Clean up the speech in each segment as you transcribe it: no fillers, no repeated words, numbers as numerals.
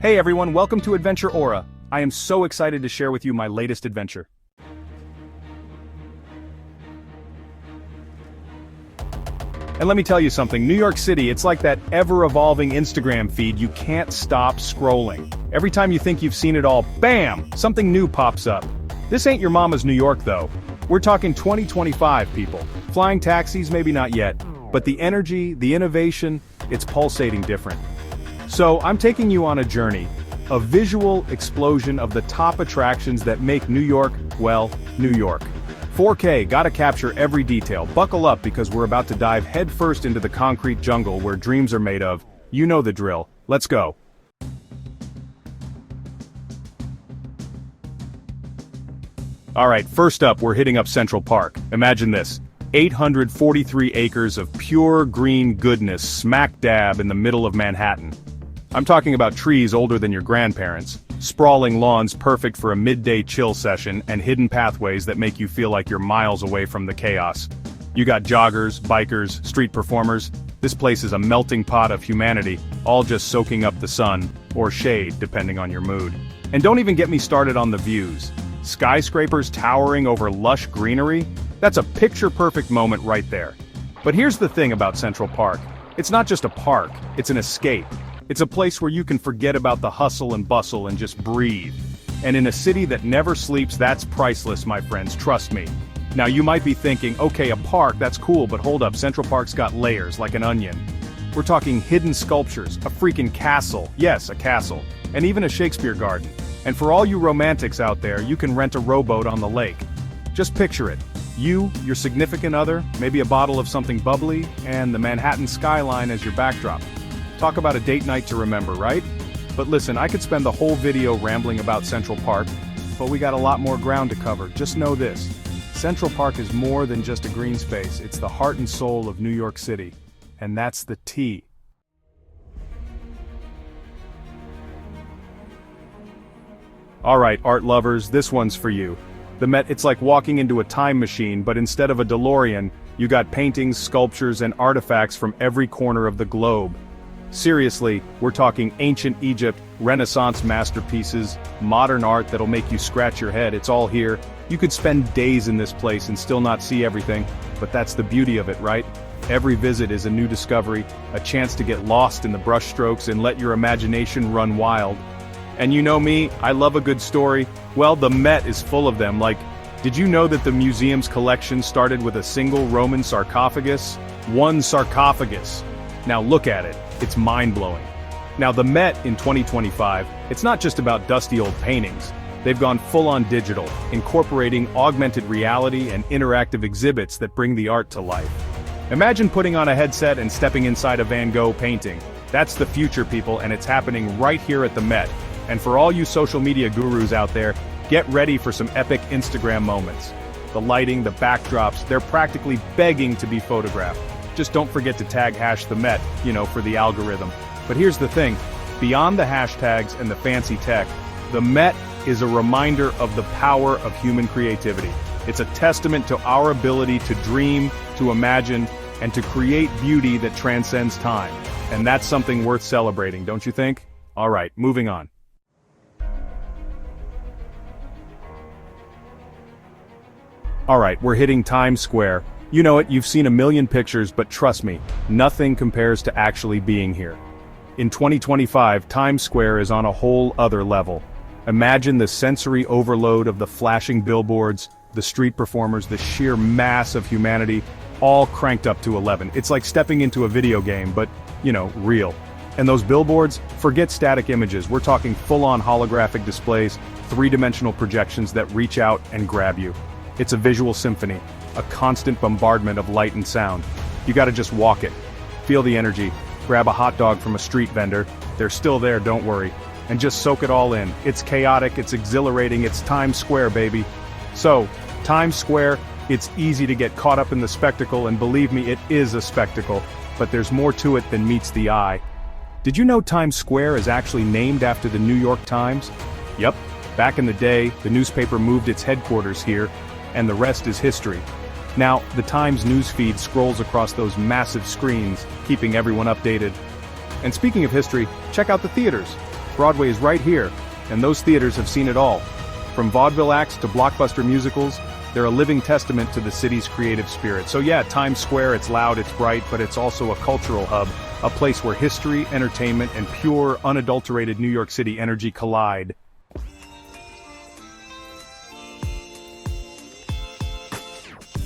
Hey everyone, welcome to Adventure Aura. I am so excited to share with you my latest adventure. And let me tell you something, New York City, it's like that ever-evolving Instagram feed you can't stop scrolling. Every time you think you've seen it all, bam! Something new pops up. This ain't your mama's New York though. We're talking 2025, people. Flying taxis, maybe not yet. But the energy, the innovation, it's pulsating different. So I'm taking you on a journey, a visual explosion of the top attractions that make New York, well, New York. 4K, gotta capture every detail. Buckle up because we're about to dive headfirst into the concrete jungle where dreams are made of. You know the drill. Let's go. Alright, first up we're hitting up Central Park. Imagine this. 843 acres of pure green goodness smack dab in the middle of Manhattan. I'm talking about trees older than your grandparents, sprawling lawns perfect for a midday chill session, and hidden pathways that make you feel like you're miles away from the chaos. You got joggers, bikers, street performers. This place is a melting pot of humanity, all just soaking up the sun, or shade depending on your mood. And don't even get me started on the views. Skyscrapers towering over lush greenery? That's a picture-perfect moment right there. But here's the thing about Central Park. It's not just a park, it's an escape. It's a place where you can forget about the hustle and bustle and just breathe. And in a city that never sleeps, that's priceless, my friends, trust me. Now you might be thinking, okay, a park, that's cool, but hold up, Central Park's got layers, like an onion. We're talking hidden sculptures, a freaking castle, yes, a castle, and even a Shakespeare garden. And for all you romantics out there, you can rent a rowboat on the lake. Just picture it. You, your significant other, maybe a bottle of something bubbly, and the Manhattan skyline as your backdrop. Talk about a date night to remember, right? But listen, I could spend the whole video rambling about Central Park, but we got a lot more ground to cover. Just know this. Central Park is more than just a green space. It's the heart and soul of New York City. And that's the T. Alright, art lovers, this one's for you. The Met, it's like walking into a time machine, but instead of a DeLorean, you got paintings, sculptures, and artifacts from every corner of the globe. Seriously, we're talking ancient Egypt, Renaissance masterpieces, modern art that'll make you scratch your head, it's all here. You could spend days in this place and still not see everything, but that's the beauty of it, right? Every visit is a new discovery, a chance to get lost in the brushstrokes and let your imagination run wild. And you know me, I love a good story. Well, the Met is full of them, like, did you know that the museum's collection started with a single Roman sarcophagus? One sarcophagus. Now look at it, it's mind-blowing. Now the Met in 2025, it's not just about dusty old paintings. They've gone full-on digital, incorporating augmented reality and interactive exhibits that bring the art to life. Imagine putting on a headset and stepping inside a Van Gogh painting. That's the future, people, and it's happening right here at the Met. And for all you social media gurus out there, get ready for some epic Instagram moments. The lighting, the backdrops, they're practically begging to be photographed. Just don't forget to tag #the Met, for the algorithm. But here's the thing, beyond the hashtags and the fancy tech, the Met is a reminder of the power of human creativity. It's a testament to our ability to dream, to imagine, and to create beauty that transcends time. And that's something worth celebrating, don't you think? All right, moving on. Alright, we're hitting Times Square. You know it, you've seen a million pictures, but trust me, nothing compares to actually being here. In 2025, Times Square is on a whole other level. Imagine the sensory overload of the flashing billboards, the street performers, the sheer mass of humanity, all cranked up to 11. It's like stepping into a video game, but, real. And those billboards, forget static images, we're talking full-on holographic displays, three-dimensional projections that reach out and grab you. It's a visual symphony, a constant bombardment of light and sound. You gotta just walk it. Feel the energy, grab a hot dog from a street vendor, they're still there, don't worry, and just soak it all in. It's chaotic, it's exhilarating, it's Times Square, baby. So, Times Square, it's easy to get caught up in the spectacle, and believe me, it is a spectacle, but there's more to it than meets the eye. Did you know Times Square is actually named after the New York Times? Yep, back in the day, the newspaper moved its headquarters here, and the rest is history. Now, the Times newsfeed scrolls across those massive screens, keeping everyone updated. And speaking of history, check out the theaters. Broadway is right here, and those theaters have seen it all. From vaudeville acts to blockbuster musicals, they're a living testament to the city's creative spirit. So yeah, Times Square, it's loud, it's bright, but it's also a cultural hub, a place where history, entertainment, and pure, unadulterated New York City energy collide.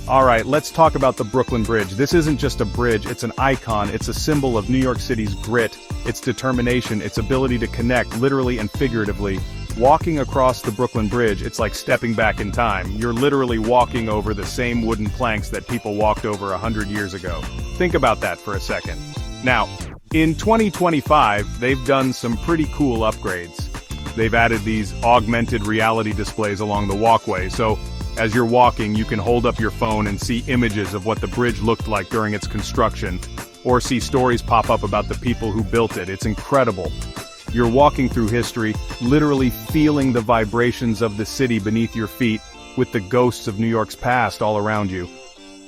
Alright, let's talk about the Brooklyn Bridge. This isn't just a bridge, it's an icon, it's a symbol of New York City's grit, its determination, its ability to connect, literally and figuratively. Walking across the Brooklyn Bridge, it's like stepping back in time. You're literally walking over the same wooden planks that people walked over 100 years ago. Think about that for a second. Now, in 2025, they've done some pretty cool upgrades. They've added these augmented reality displays along the walkway, so as you're walking, you can hold up your phone and see images of what the bridge looked like during its construction, or see stories pop up about the people who built it. It's incredible. You're walking through history, literally feeling the vibrations of the city beneath your feet, with the ghosts of New York's past all around you.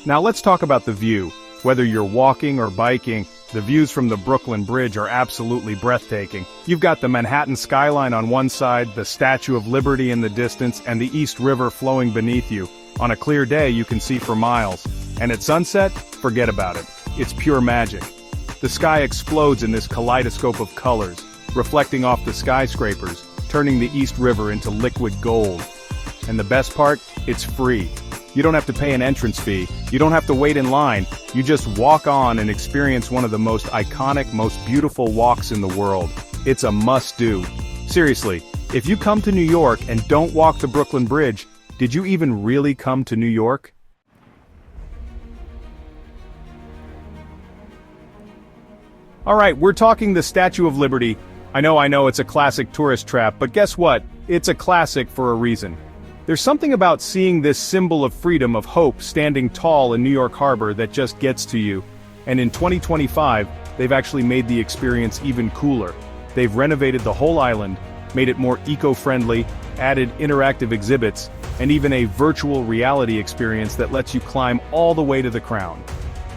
Now let's talk about the view. Whether you're walking or biking, the views from the Brooklyn Bridge are absolutely breathtaking. You've got the Manhattan skyline on one side, the Statue of Liberty in the distance, and the East River flowing beneath you. On a clear day, you can see for miles. And at sunset, forget about it. It's pure magic. The sky explodes in this kaleidoscope of colors, reflecting off the skyscrapers, turning the East River into liquid gold. And the best part? It's free. You don't have to pay an entrance fee, you don't have to wait in line, you just walk on and experience one of the most iconic, most beautiful walks in the world. It's a must-do. Seriously, if you come to New York and don't walk the Brooklyn Bridge, did you even really come to New York? Alright, we're talking the Statue of Liberty. I know, it's a classic tourist trap, but guess what? It's a classic for a reason. There's something about seeing this symbol of freedom, of hope, standing tall in New York Harbor that just gets to you. And in 2025, they've actually made the experience even cooler. They've renovated the whole island, made it more eco-friendly, added interactive exhibits, and even a virtual reality experience that lets you climb all the way to the crown.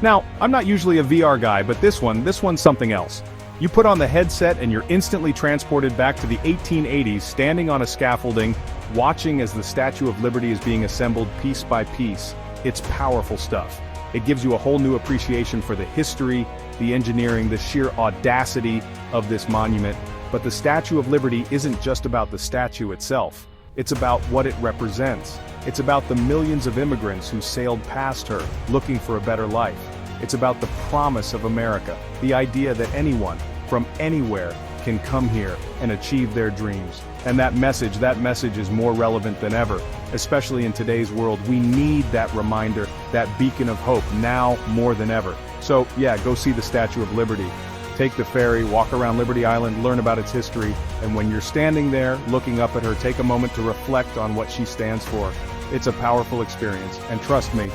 Now, I'm not usually a VR guy, but this one's something else. You put on the headset and you're instantly transported back to the 1880s, standing on a scaffolding, watching as the Statue of Liberty is being assembled piece by piece. It's powerful stuff. It gives you a whole new appreciation for the history, the engineering, the sheer audacity of this monument. But the Statue of Liberty isn't just about the statue itself. It's about what it represents. It's about the millions of immigrants who sailed past her, looking for a better life. It's about the promise of America, the idea that anyone, from anywhere, can come here and achieve their dreams. And that message is more relevant than ever, especially in today's world. We need that reminder, that beacon of hope, now more than ever. So yeah, go see the Statue of Liberty. Take the ferry, walk around Liberty Island, learn about its history, and when you're standing there, looking up at her, take a moment to reflect on what she stands for. It's a powerful experience, and trust me,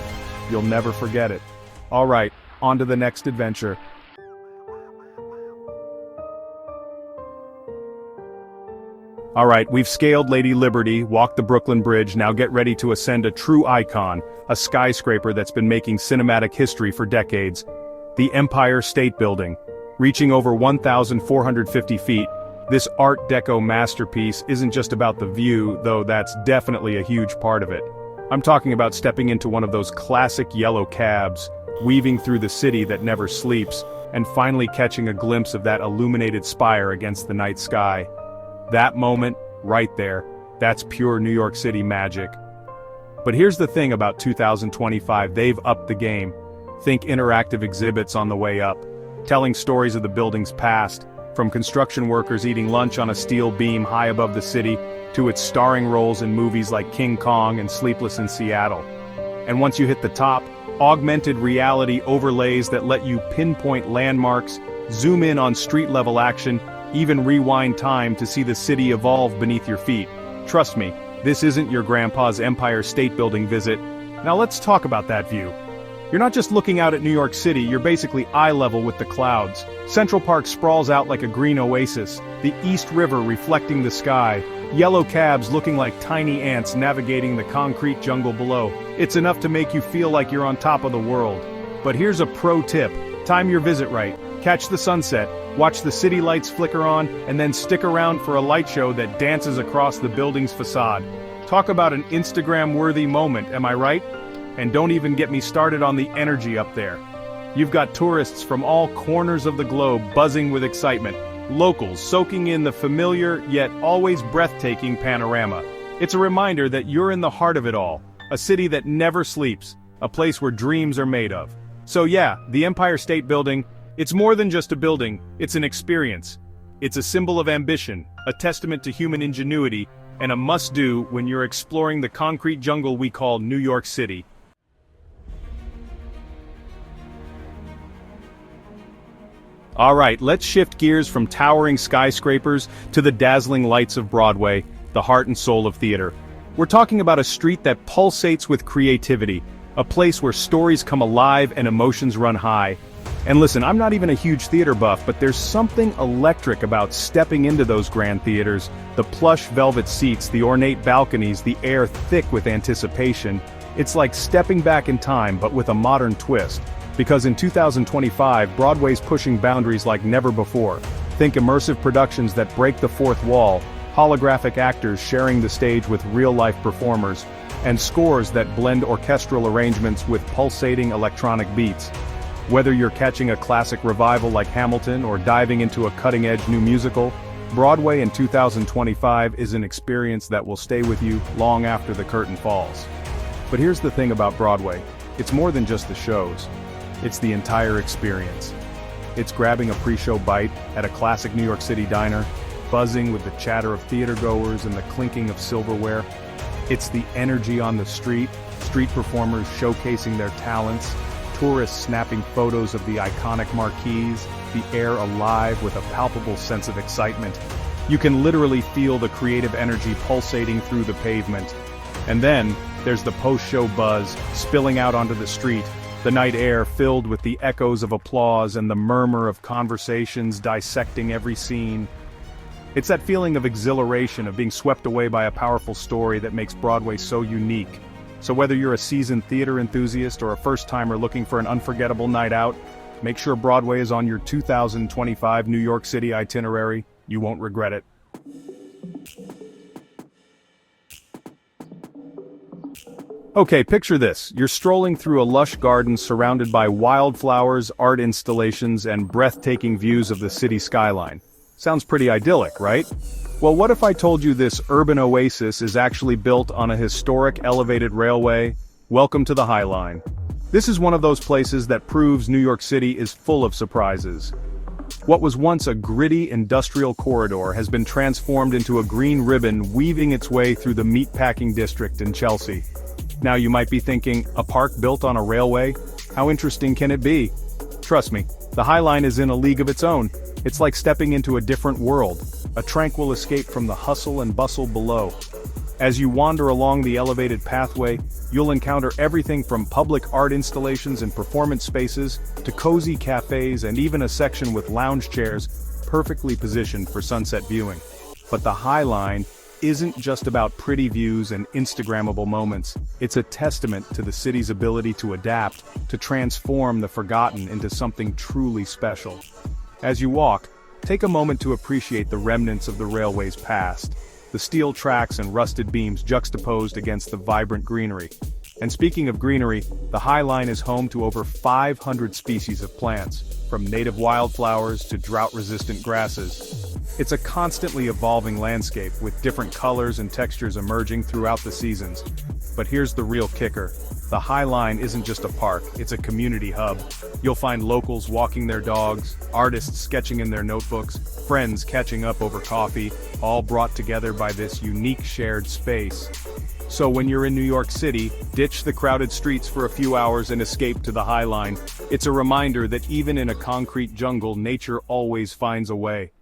you'll never forget it. Alright, on to the next adventure. Alright, we've scaled Lady Liberty, walked the Brooklyn Bridge, now get ready to ascend a true icon, a skyscraper that's been making cinematic history for decades. The Empire State Building. Reaching over 1,450 feet, this Art Deco masterpiece isn't just about the view, though that's definitely a huge part of it. I'm talking about stepping into one of those classic yellow cabs, weaving through the city that never sleeps, and finally catching a glimpse of that illuminated spire against the night sky. That moment, right there, that's pure New York City magic. But here's the thing about 2025, they've upped the game. Think interactive exhibits on the way up, telling stories of the building's past, from construction workers eating lunch on a steel beam high above the city, to its starring roles in movies like King Kong and Sleepless in Seattle. And once you hit the top, augmented reality overlays that let you pinpoint landmarks, zoom in on street-level action, even rewind time to see the city evolve beneath your feet. Trust me, this isn't your grandpa's Empire State Building visit. Now let's talk about that view. You're not just looking out at New York City, you're basically eye level with the clouds. Central Park sprawls out like a green oasis, the East River reflecting the sky, yellow cabs looking like tiny ants navigating the concrete jungle below. It's enough to make you feel like you're on top of the world. But here's a pro tip, time your visit right. Catch the sunset, watch the city lights flicker on, and then stick around for a light show that dances across the building's facade. Talk about an Instagram-worthy moment, am I right? And don't even get me started on the energy up there. You've got tourists from all corners of the globe buzzing with excitement, locals soaking in the familiar yet always breathtaking panorama. It's a reminder that you're in the heart of it all, a city that never sleeps, a place where dreams are made of. So yeah, the Empire State Building, it's more than just a building, it's an experience. It's a symbol of ambition, a testament to human ingenuity, and a must-do when you're exploring the concrete jungle we call New York City. Alright, let's shift gears from towering skyscrapers to the dazzling lights of Broadway, the heart and soul of theater. We're talking about a street that pulsates with creativity, a place where stories come alive and emotions run high. And listen, I'm not even a huge theater buff, but there's something electric about stepping into those grand theaters, the plush velvet seats, the ornate balconies, the air thick with anticipation. It's like stepping back in time, but with a modern twist. Because in 2025, Broadway's pushing boundaries like never before. Think immersive productions that break the fourth wall, holographic actors sharing the stage with real-life performers, and scores that blend orchestral arrangements with pulsating electronic beats. Whether you're catching a classic revival like Hamilton or diving into a cutting-edge new musical, Broadway in 2025 is an experience that will stay with you long after the curtain falls. But here's the thing about Broadway, it's more than just the shows. It's the entire experience. It's grabbing a pre-show bite at a classic New York City diner, buzzing with the chatter of theatergoers and the clinking of silverware. It's the energy on the street performers showcasing their talents, tourists snapping photos of the iconic marquees, the air alive with a palpable sense of excitement. You can literally feel the creative energy pulsating through the pavement. And then, there's the post-show buzz spilling out onto the street, the night air filled with the echoes of applause and the murmur of conversations dissecting every scene. It's that feeling of exhilaration, of being swept away by a powerful story that makes Broadway so unique. So whether you're a seasoned theater enthusiast or a first-timer looking for an unforgettable night out, make sure Broadway is on your 2025 New York City itinerary. You won't regret it. Okay, picture this. You're strolling through a lush garden surrounded by wildflowers, art installations, and breathtaking views of the city skyline. Sounds pretty idyllic, right? Well, what if I told you this urban oasis is actually built on a historic elevated railway? Welcome to the High Line. This is one of those places that proves New York City is full of surprises. What was once a gritty industrial corridor has been transformed into a green ribbon weaving its way through the meatpacking district in Chelsea. Now you might be thinking, a park built on a railway? How interesting can it be? Trust me, the High Line is in a league of its own. It's like stepping into a different world, a tranquil escape from the hustle and bustle below. As you wander along the elevated pathway, you'll encounter everything from public art installations and performance spaces, to cozy cafes and even a section with lounge chairs, perfectly positioned for sunset viewing. But the High Line isn't just about pretty views and Instagrammable moments. It's a testament to the city's ability to adapt, to transform the forgotten into something truly special. As you walk, take a moment to appreciate the remnants of the railway's past, the steel tracks and rusted beams juxtaposed against the vibrant greenery. And speaking of greenery, the High Line is home to over 500 species of plants, from native wildflowers to drought-resistant grasses. It's a constantly evolving landscape with different colors and textures emerging throughout the seasons. But here's the real kicker. The High Line isn't just a park, it's a community hub. You'll find locals walking their dogs, artists sketching in their notebooks, friends catching up over coffee, all brought together by this unique shared space. So when you're in New York City, ditch the crowded streets for a few hours and escape to the High Line. It's a reminder that even in a concrete jungle, nature always finds a way.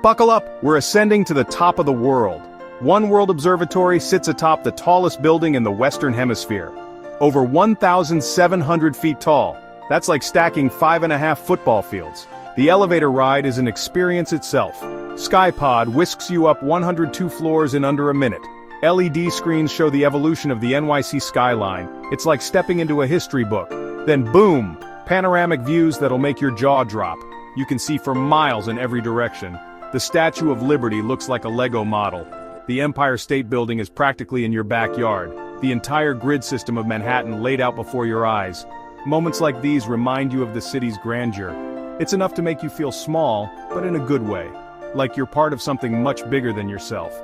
Buckle up, we're ascending to the top of the world. One World Observatory sits atop the tallest building in the Western Hemisphere. Over 1,700 feet tall. That's like stacking 5.5 football fields. The elevator ride is an experience itself. SkyPod whisks you up 102 floors in under a minute. LED screens show the evolution of the NYC skyline. It's like stepping into a history book. Then boom! Panoramic views that'll make your jaw drop. You can see for miles in every direction. The Statue of Liberty looks like a Lego model. The Empire State Building is practically in your backyard. The entire grid system of Manhattan laid out before your eyes. Moments like these remind you of the city's grandeur. It's enough to make you feel small, but in a good way. Like you're part of something much bigger than yourself.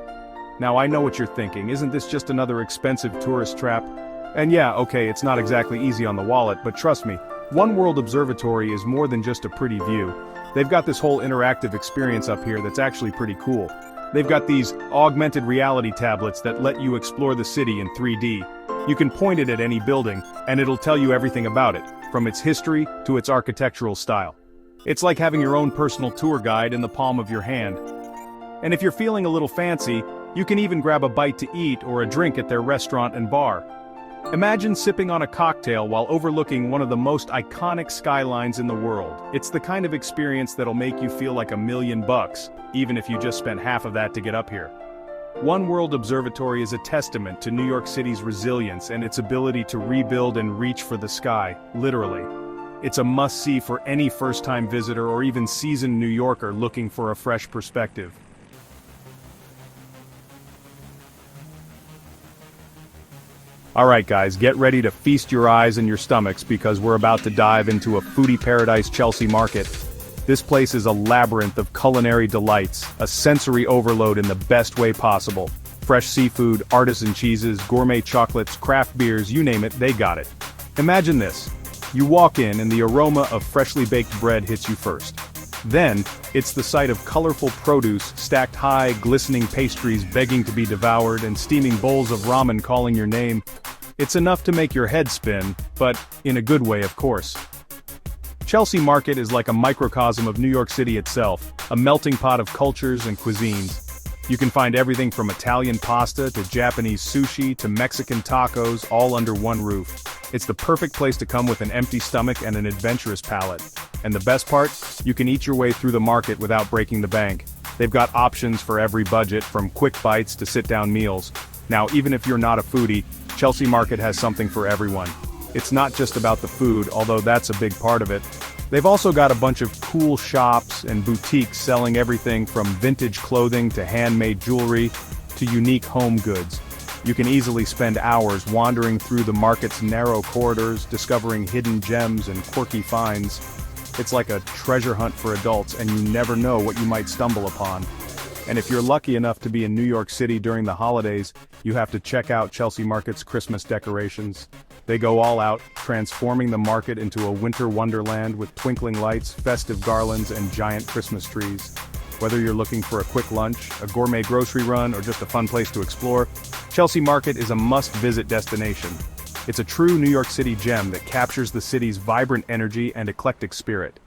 Now I know what you're thinking, isn't this just another expensive tourist trap? And yeah, okay, it's not exactly easy on the wallet, but trust me, One World Observatory is more than just a pretty view. They've got this whole interactive experience up here that's actually pretty cool. They've got these augmented reality tablets that let you explore the city in 3D. You can point it at any building, and it'll tell you everything about it, from its history to its architectural style. It's like having your own personal tour guide in the palm of your hand. And if you're feeling a little fancy, you can even grab a bite to eat or a drink at their restaurant and bar. Imagine sipping on a cocktail while overlooking one of the most iconic skylines in the world. It's the kind of experience that'll make you feel like $1 million, even if you just spent half of that to get up here. One World Observatory is a testament to New York City's resilience and its ability to rebuild and reach for the sky, literally. It's a must-see for any first-time visitor or even seasoned New Yorker looking for a fresh perspective. Alright guys, get ready to feast your eyes and your stomachs because we're about to dive into a foodie paradise Chelsea Market. This place is a labyrinth of culinary delights, a sensory overload in the best way possible. Fresh seafood, artisan cheeses, gourmet chocolates, craft beers, you name it, they got it. Imagine this. You walk in and the aroma of freshly baked bread hits you first. Then, it's the sight of colorful produce stacked high, glistening pastries begging to be devoured and steaming bowls of ramen calling your name. It's enough to make your head spin, but in a good way of course. Chelsea Market is like a microcosm of New York City itself, a melting pot of cultures and cuisines. You can find everything from Italian pasta to Japanese sushi to Mexican tacos all under one roof. It's the perfect place to come with an empty stomach and an adventurous palate. And the best part? You can eat your way through the market without breaking the bank. They've got options for every budget, from quick bites to sit-down meals. Now, even if you're not a foodie, Chelsea Market has something for everyone. It's not just about the food, although that's a big part of it. They've also got a bunch of cool shops and boutiques selling everything from vintage clothing to handmade jewelry to unique home goods. You can easily spend hours wandering through the market's narrow corridors, discovering hidden gems and quirky finds. It's like a treasure hunt for adults, and you never know what you might stumble upon. And if you're lucky enough to be in New York City during the holidays, you have to check out Chelsea Market's Christmas decorations. They go all out, transforming the market into a winter wonderland with twinkling lights, festive garlands, and giant Christmas trees. Whether you're looking for a quick lunch, a gourmet grocery run, or just a fun place to explore, Chelsea Market is a must-visit destination. It's a true New York City gem that captures the city's vibrant energy and eclectic spirit.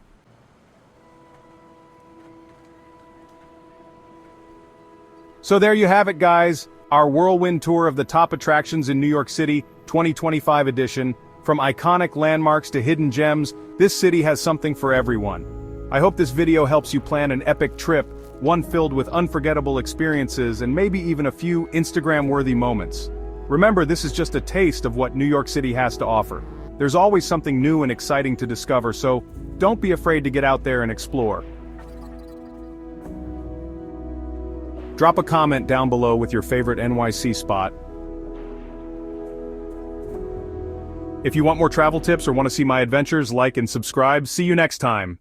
So there you have it, guys. Our whirlwind tour of the top attractions in New York City, 2025 edition. From iconic landmarks to hidden gems, this city has something for everyone. I hope this video helps you plan an epic trip, one filled with unforgettable experiences and maybe even a few Instagram-worthy moments. Remember, this is just a taste of what New York City has to offer. There's always something new and exciting to discover, so don't be afraid to get out there and explore. Drop a comment down below with your favorite NYC spot. If you want more travel tips or want to see my adventures, like and subscribe. See you next time.